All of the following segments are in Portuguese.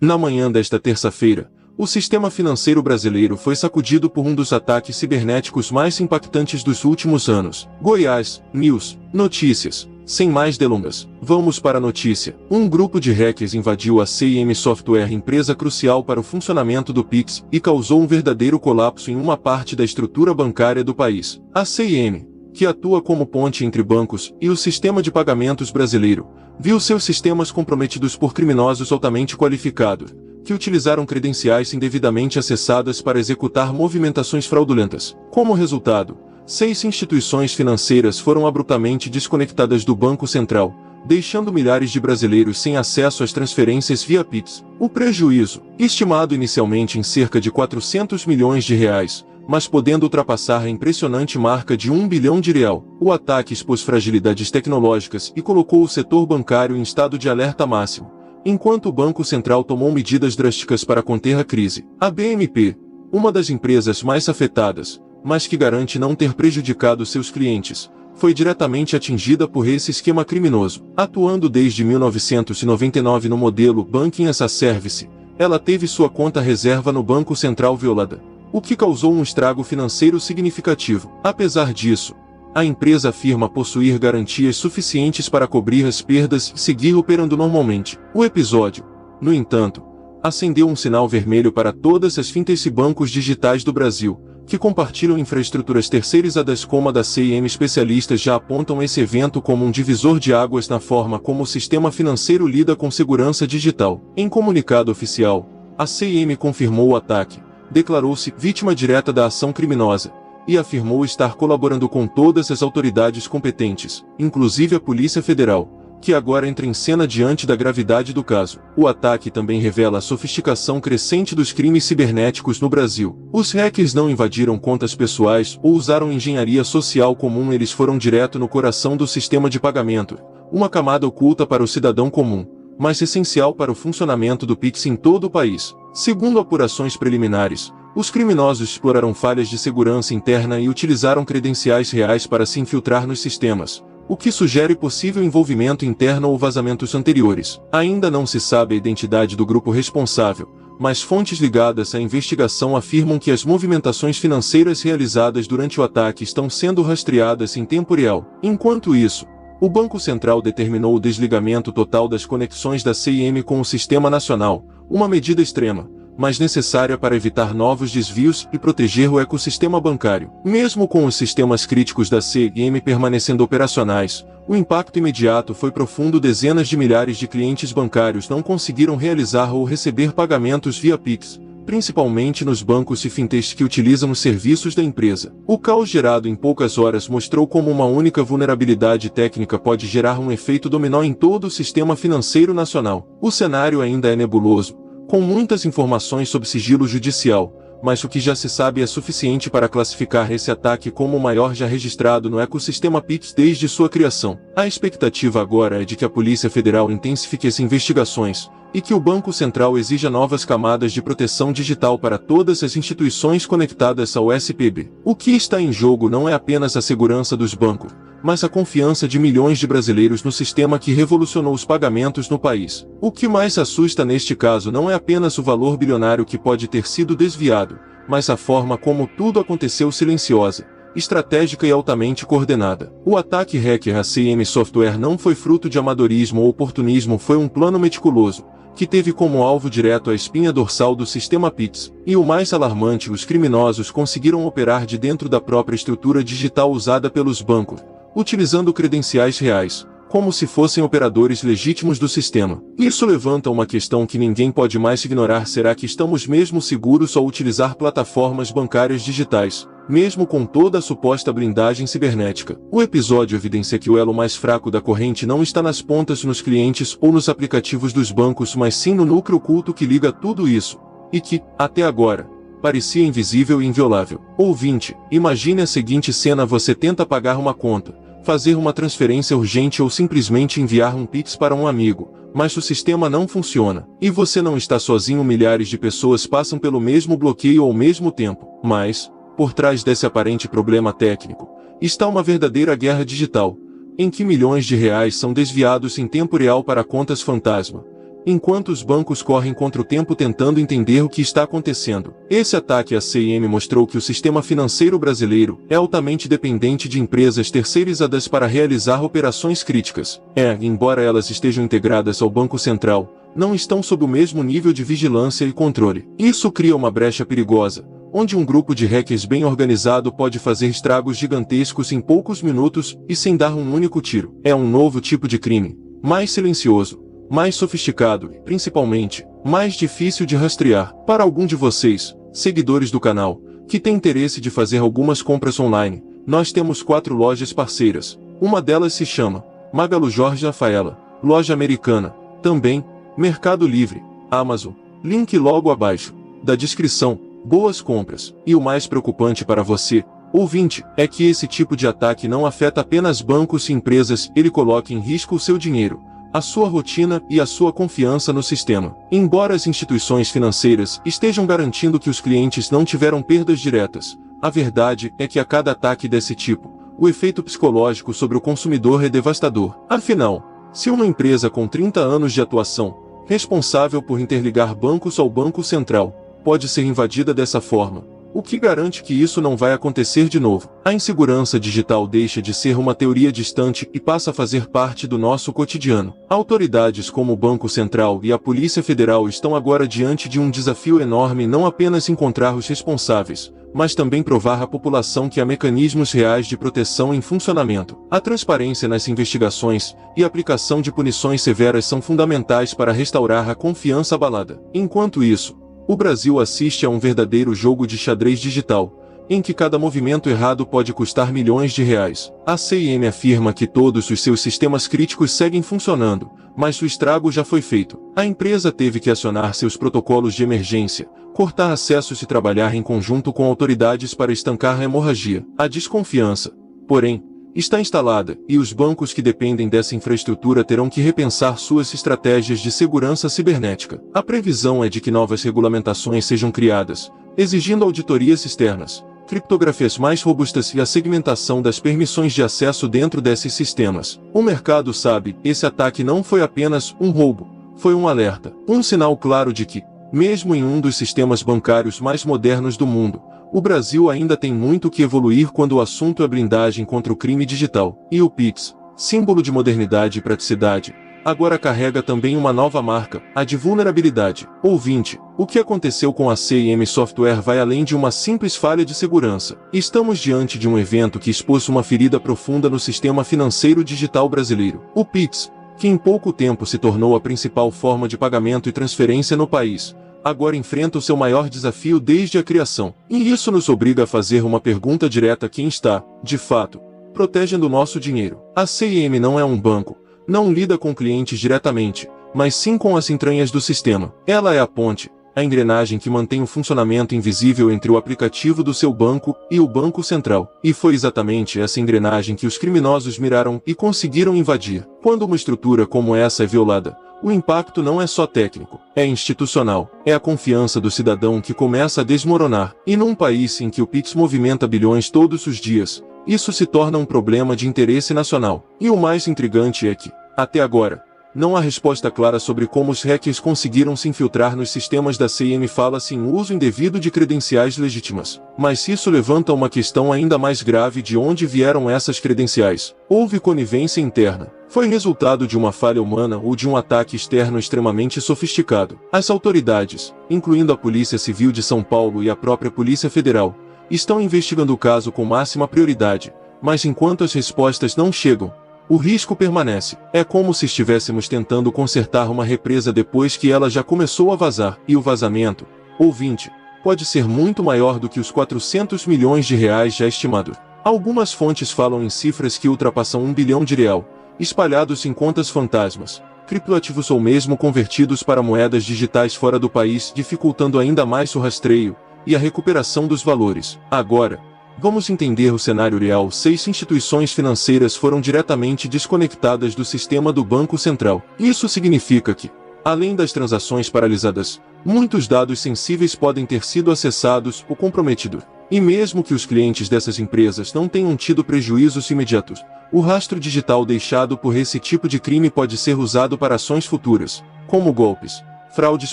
Na manhã desta terça-feira, o sistema financeiro brasileiro foi sacudido por um dos ataques cibernéticos mais impactantes dos últimos anos. Goiás News Notícias. Sem mais delongas, vamos para a notícia. Um grupo de hackers invadiu a CIM Software, empresa crucial para o funcionamento do Pix, e causou um verdadeiro colapso em uma parte da estrutura bancária do país. A CIM, que atua como ponte entre bancos e o sistema de pagamentos brasileiro, viu seus sistemas comprometidos por criminosos altamente qualificados, que utilizaram credenciais indevidamente acessadas para executar movimentações fraudulentas. Como resultado, 6 instituições financeiras foram abruptamente desconectadas do Banco Central, deixando milhares de brasileiros sem acesso às transferências via Pix. O prejuízo, estimado inicialmente em cerca de 400 milhões de reais, mas podendo ultrapassar a impressionante marca de 1 bilhão de real. O ataque expôs fragilidades tecnológicas e colocou o setor bancário em estado de alerta máximo, enquanto o Banco Central tomou medidas drásticas para conter a crise. A BMP, uma das empresas mais afetadas, mas que garante não ter prejudicado seus clientes, foi diretamente atingida por esse esquema criminoso. Atuando desde 1999 no modelo Banking as a Service, ela teve sua conta reserva no Banco Central violada, o que causou um estrago financeiro significativo. Apesar disso, a empresa afirma possuir garantias suficientes para cobrir as perdas e seguir operando normalmente. O episódio, no entanto, acendeu um sinal vermelho para todas as fintechs e bancos digitais do Brasil, que compartilham infraestruturas terceirizadas como a da CIM. Especialistas já apontam esse evento como um divisor de águas na forma como o sistema financeiro lida com segurança digital. Em comunicado oficial, a CIM confirmou o ataque, declarou-se vítima direta da ação criminosa, e afirmou estar colaborando com todas as autoridades competentes, inclusive a Polícia Federal, que agora entra em cena diante da gravidade do caso. O ataque também revela a sofisticação crescente dos crimes cibernéticos no Brasil. Os hackers não invadiram contas pessoais ou usaram engenharia social comum, eles foram direto no coração do sistema de pagamento, uma camada oculta para o cidadão comum, mas essencial para o funcionamento do Pix em todo o país. Segundo apurações preliminares, os criminosos exploraram falhas de segurança interna e utilizaram credenciais reais para se infiltrar nos sistemas, o que sugere possível envolvimento interno ou vazamentos anteriores. Ainda não se sabe a identidade do grupo responsável, mas fontes ligadas à investigação afirmam que as movimentações financeiras realizadas durante o ataque estão sendo rastreadas em tempo real. Enquanto isso, o Banco Central determinou o desligamento total das conexões da CIM com o Sistema Nacional, uma medida extrema, mas necessária para evitar novos desvios e proteger o ecossistema bancário. Mesmo com os sistemas críticos da CIM permanecendo operacionais, o impacto imediato foi profundo. Dezenas de milhares de clientes bancários não conseguiram realizar ou receber pagamentos via Pix, principalmente nos bancos e fintechs que utilizam os serviços da empresa. O caos gerado em poucas horas mostrou como uma única vulnerabilidade técnica pode gerar um efeito dominó em todo o sistema financeiro nacional. O cenário ainda é nebuloso, com muitas informações sob sigilo judicial, mas o que já se sabe é suficiente para classificar esse ataque como o maior já registrado no ecossistema Pix desde sua criação. A expectativa agora é de que a Polícia Federal intensifique as investigações, e que o Banco Central exija novas camadas de proteção digital para todas as instituições conectadas ao SPB. O que está em jogo não é apenas a segurança dos bancos, mas a confiança de milhões de brasileiros no sistema que revolucionou os pagamentos no país. O que mais assusta neste caso não é apenas o valor bilionário que pode ter sido desviado, mas a forma como tudo aconteceu: silenciosa, estratégica e altamente coordenada. O ataque hacker à CIM Software não foi fruto de amadorismo ou oportunismo, foi um plano meticuloso, que teve como alvo direto a espinha dorsal do sistema Pix. E o mais alarmante, os criminosos conseguiram operar de dentro da própria estrutura digital usada pelos bancos, utilizando credenciais reais, como se fossem operadores legítimos do sistema. Isso levanta uma questão que ninguém pode mais ignorar: será que estamos mesmo seguros ao utilizar plataformas bancárias digitais, mesmo com toda a suposta blindagem cibernética? O episódio evidencia que o elo mais fraco da corrente não está nas pontas, nos clientes ou nos aplicativos dos bancos, mas sim no núcleo oculto que liga tudo isso, e que, até agora, parecia invisível e inviolável. Ouvinte, imagine a seguinte cena: você tenta pagar uma conta, fazer uma transferência urgente ou simplesmente enviar um Pix para um amigo, mas o sistema não funciona. E você não está sozinho, milhares de pessoas passam pelo mesmo bloqueio ao mesmo tempo. Mas, por trás desse aparente problema técnico, está uma verdadeira guerra digital, em que milhões de reais são desviados em tempo real para contas fantasma, enquanto os bancos correm contra o tempo tentando entender o que está acontecendo. Esse ataque à CIM mostrou que o sistema financeiro brasileiro é altamente dependente de empresas terceirizadas para realizar operações críticas. Embora elas estejam integradas ao Banco Central, não estão sob o mesmo nível de vigilância e controle. Isso cria uma brecha perigosa, onde um grupo de hackers bem organizado pode fazer estragos gigantescos em poucos minutos e sem dar um único tiro. É um novo tipo de crime, mais silencioso, mais sofisticado e, principalmente, mais difícil de rastrear. Para algum de vocês, seguidores do canal, que tem interesse de fazer algumas compras online, nós temos 4 lojas parceiras. Uma delas se chama Magalu Jorge Rafaela, loja americana, também Mercado Livre, Amazon, link logo abaixo da descrição. Boas compras. E o mais preocupante para você, ouvinte, é que esse tipo de ataque não afeta apenas bancos e empresas, ele coloca em risco o seu dinheiro, a sua rotina e a sua confiança no sistema. Embora as instituições financeiras estejam garantindo que os clientes não tiveram perdas diretas, a verdade é que a cada ataque desse tipo, o efeito psicológico sobre o consumidor é devastador. Afinal, se uma empresa com 30 anos de atuação, responsável por interligar bancos ao Banco Central, pode ser invadida dessa forma, o que garante que isso não vai acontecer de novo? A insegurança digital deixa de ser uma teoria distante e passa a fazer parte do nosso cotidiano. Autoridades como o Banco Central e a Polícia Federal estão agora diante de um desafio enorme, não apenas encontrar os responsáveis, mas também provar à população que há mecanismos reais de proteção em funcionamento. A transparência nas investigações e a aplicação de punições severas são fundamentais para restaurar a confiança abalada. Enquanto isso, o Brasil assiste a um verdadeiro jogo de xadrez digital, em que cada movimento errado pode custar milhões de reais. A CIM afirma que todos os seus sistemas críticos seguem funcionando, mas o estrago já foi feito. A empresa teve que acionar seus protocolos de emergência, cortar acessos e trabalhar em conjunto com autoridades para estancar a hemorragia. A desconfiança, porém, está instalada, e os bancos que dependem dessa infraestrutura terão que repensar suas estratégias de segurança cibernética. A previsão é de que novas regulamentações sejam criadas, exigindo auditorias externas, criptografias mais robustas e a segmentação das permissões de acesso dentro desses sistemas. O mercado sabe, esse ataque não foi apenas um roubo, foi um alerta, um sinal claro de que, mesmo em um dos sistemas bancários mais modernos do mundo, o Brasil ainda tem muito que evoluir quando o assunto é blindagem contra o crime digital. E o Pix, símbolo de modernidade e praticidade, agora carrega também uma nova marca, a de vulnerabilidade. Ouvinte, o que aconteceu com a CIM Software vai além de uma simples falha de segurança. Estamos diante de um evento que expôs uma ferida profunda no sistema financeiro digital brasileiro. O Pix, que em pouco tempo se tornou a principal forma de pagamento e transferência no país, agora enfrenta o seu maior desafio desde a criação. E isso nos obriga a fazer uma pergunta direta: quem está, de fato, protegendo o nosso dinheiro? A CIM não é um banco, não lida com clientes diretamente, mas sim com as entranhas do sistema. Ela é a ponte, a engrenagem que mantém o funcionamento invisível entre o aplicativo do seu banco e o Banco Central. E foi exatamente essa engrenagem que os criminosos miraram e conseguiram invadir. Quando uma estrutura como essa é violada, o impacto não é só técnico, é institucional. É a confiança do cidadão que começa a desmoronar. E num país em que o Pix movimenta bilhões todos os dias, isso se torna um problema de interesse nacional. E o mais intrigante é que, até agora, não há resposta clara sobre como os hackers conseguiram se infiltrar nos sistemas da CIM. Fala-se em uso indevido de credenciais legítimas. Mas isso levanta uma questão ainda mais grave: de onde vieram essas credenciais? Houve conivência interna? Foi resultado de uma falha humana ou de um ataque externo extremamente sofisticado? As autoridades, incluindo a Polícia Civil de São Paulo e a própria Polícia Federal, estão investigando o caso com máxima prioridade, mas enquanto as respostas não chegam, o risco permanece. É como se estivéssemos tentando consertar uma represa depois que ela já começou a vazar. E o vazamento, ouvinte, pode ser muito maior do que os 400 milhões de reais já estimado. Algumas fontes falam em cifras que ultrapassam R$1 bilhão, espalhados em contas fantasmas, criptoativos ou mesmo convertidos para moedas digitais fora do país, dificultando ainda mais o rastreio e a recuperação dos valores. Agora, vamos entender o cenário real. 6 instituições financeiras foram diretamente desconectadas do sistema do Banco Central. Isso significa que, além das transações paralisadas, muitos dados sensíveis podem ter sido acessados ou comprometidos. E mesmo que os clientes dessas empresas não tenham tido prejuízos imediatos, o rastro digital deixado por esse tipo de crime pode ser usado para ações futuras, como golpes, fraudes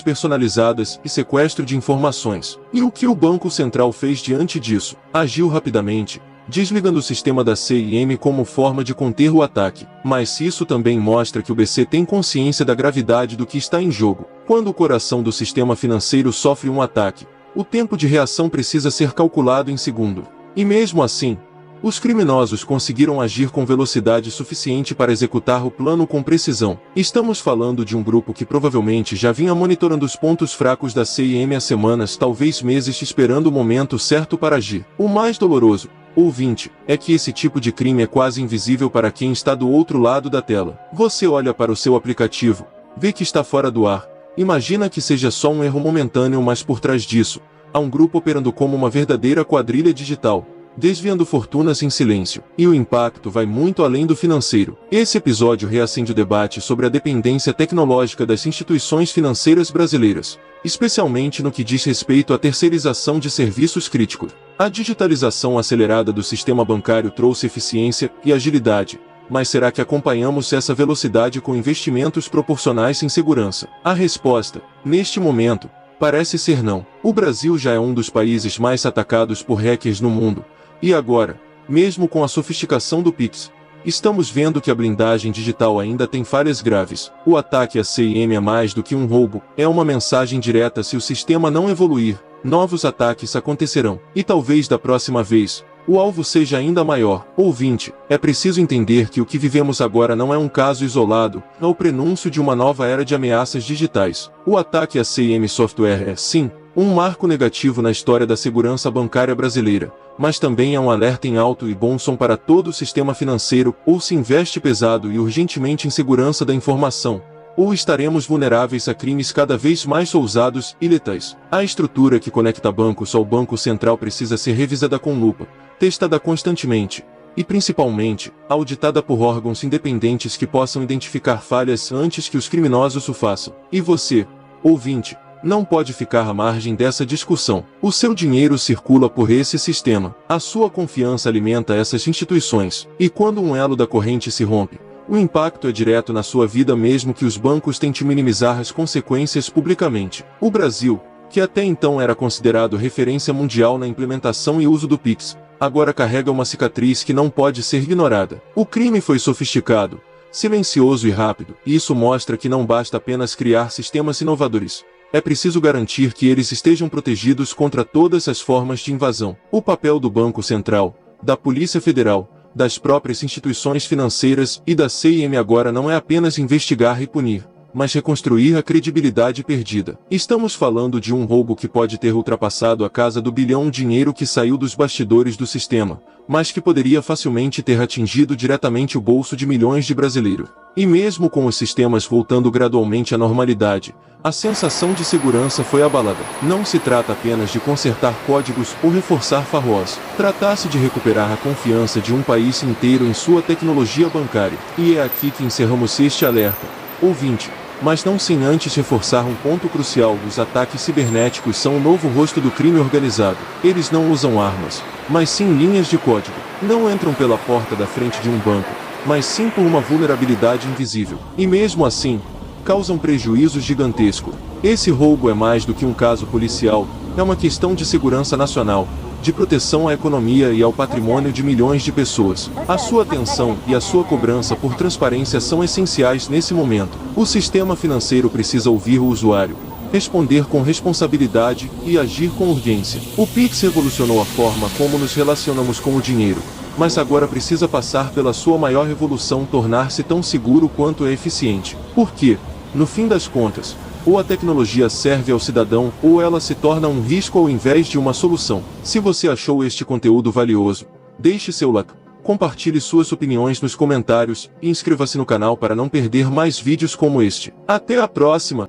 personalizadas e sequestro de informações. E o que o Banco Central fez diante disso? Agiu rapidamente, desligando o sistema da CIM como forma de conter o ataque. Mas isso também mostra que o BC tem consciência da gravidade do que está em jogo. Quando o coração do sistema financeiro sofre um ataque, o tempo de reação precisa ser calculado em segundo. E mesmo assim, os criminosos conseguiram agir com velocidade suficiente para executar o plano com precisão. Estamos falando de um grupo que provavelmente já vinha monitorando os pontos fracos da CIM há semanas, talvez meses, esperando o momento certo para agir. O mais doloroso, ouvinte, é que esse tipo de crime é quase invisível para quem está do outro lado da tela. Você olha para o seu aplicativo, vê que está fora do ar, imagina que seja só um erro momentâneo, mas por trás disso, há um grupo operando como uma verdadeira quadrilha digital, desviando fortunas em silêncio. E o impacto vai muito além do financeiro. Esse episódio reacende o debate sobre a dependência tecnológica das instituições financeiras brasileiras, especialmente no que diz respeito à terceirização de serviços críticos. A digitalização acelerada do sistema bancário trouxe eficiência e agilidade, mas será que acompanhamos essa velocidade com investimentos proporcionais em segurança? A resposta, neste momento, parece ser não. O Brasil já é um dos países mais atacados por hackers no mundo. E agora, mesmo com a sofisticação do Pix, estamos vendo que a blindagem digital ainda tem falhas graves. O ataque à CIM é mais do que um roubo, é uma mensagem direta: se o sistema não evoluir, novos ataques acontecerão. E talvez da próxima vez, o alvo seja ainda maior. Ouvinte, é preciso entender que o que vivemos agora não é um caso isolado, é o prenúncio de uma nova era de ameaças digitais. O ataque à CIM Software é, sim, um marco negativo na história da segurança bancária brasileira, mas também é um alerta em alto e bom som para todo o sistema financeiro. Ou se investe pesado e urgentemente em segurança da informação, ou estaremos vulneráveis a crimes cada vez mais ousados e letais. A estrutura que conecta bancos ao Banco Central precisa ser revisada com lupa, testada constantemente, e principalmente, auditada por órgãos independentes que possam identificar falhas antes que os criminosos o façam. E você, ouvinte, não pode ficar à margem dessa discussão. O seu dinheiro circula por esse sistema. A sua confiança alimenta essas instituições. E quando um elo da corrente se rompe, o impacto é direto na sua vida, mesmo que os bancos tentem minimizar as consequências publicamente. O Brasil, que até então era considerado referência mundial na implementação e uso do Pix, agora carrega uma cicatriz que não pode ser ignorada. O crime foi sofisticado, silencioso e rápido, e isso mostra que não basta apenas criar sistemas inovadores. É preciso garantir que eles estejam protegidos contra todas as formas de invasão. O papel do Banco Central, da Polícia Federal, das próprias instituições financeiras e da CIM agora não é apenas investigar e punir, mas reconstruir a credibilidade perdida. Estamos falando de um roubo que pode ter ultrapassado a casa do bilhão, dinheiro que saiu dos bastidores do sistema, mas que poderia facilmente ter atingido diretamente o bolso de milhões de brasileiros. E mesmo com os sistemas voltando gradualmente à normalidade, a sensação de segurança foi abalada. Não se trata apenas de consertar códigos ou reforçar firewalls. Trata-se de recuperar a confiança de um país inteiro em sua tecnologia bancária. E é aqui que encerramos este alerta, ouvinte, mas não sem antes reforçar um ponto crucial: os ataques cibernéticos são o novo rosto do crime organizado. Eles não usam armas, mas sim linhas de código. Não entram pela porta da frente de um banco, mas sim por uma vulnerabilidade invisível. E mesmo assim, causam prejuízo gigantesco. Esse roubo é mais do que um caso policial, é uma questão de segurança nacional, de proteção à economia e ao patrimônio de milhões de pessoas. A sua atenção e a sua cobrança por transparência são essenciais nesse momento. O sistema financeiro precisa ouvir o usuário, responder com responsabilidade e agir com urgência. O Pix revolucionou a forma como nos relacionamos com o dinheiro, mas agora precisa passar pela sua maior revolução: tornar-se tão seguro quanto é eficiente. Porque, no fim das contas, ou a tecnologia serve ao cidadão, ou ela se torna um risco ao invés de uma solução. Se você achou este conteúdo valioso, deixe seu like, compartilhe suas opiniões nos comentários e inscreva-se no canal para não perder mais vídeos como este. Até a próxima!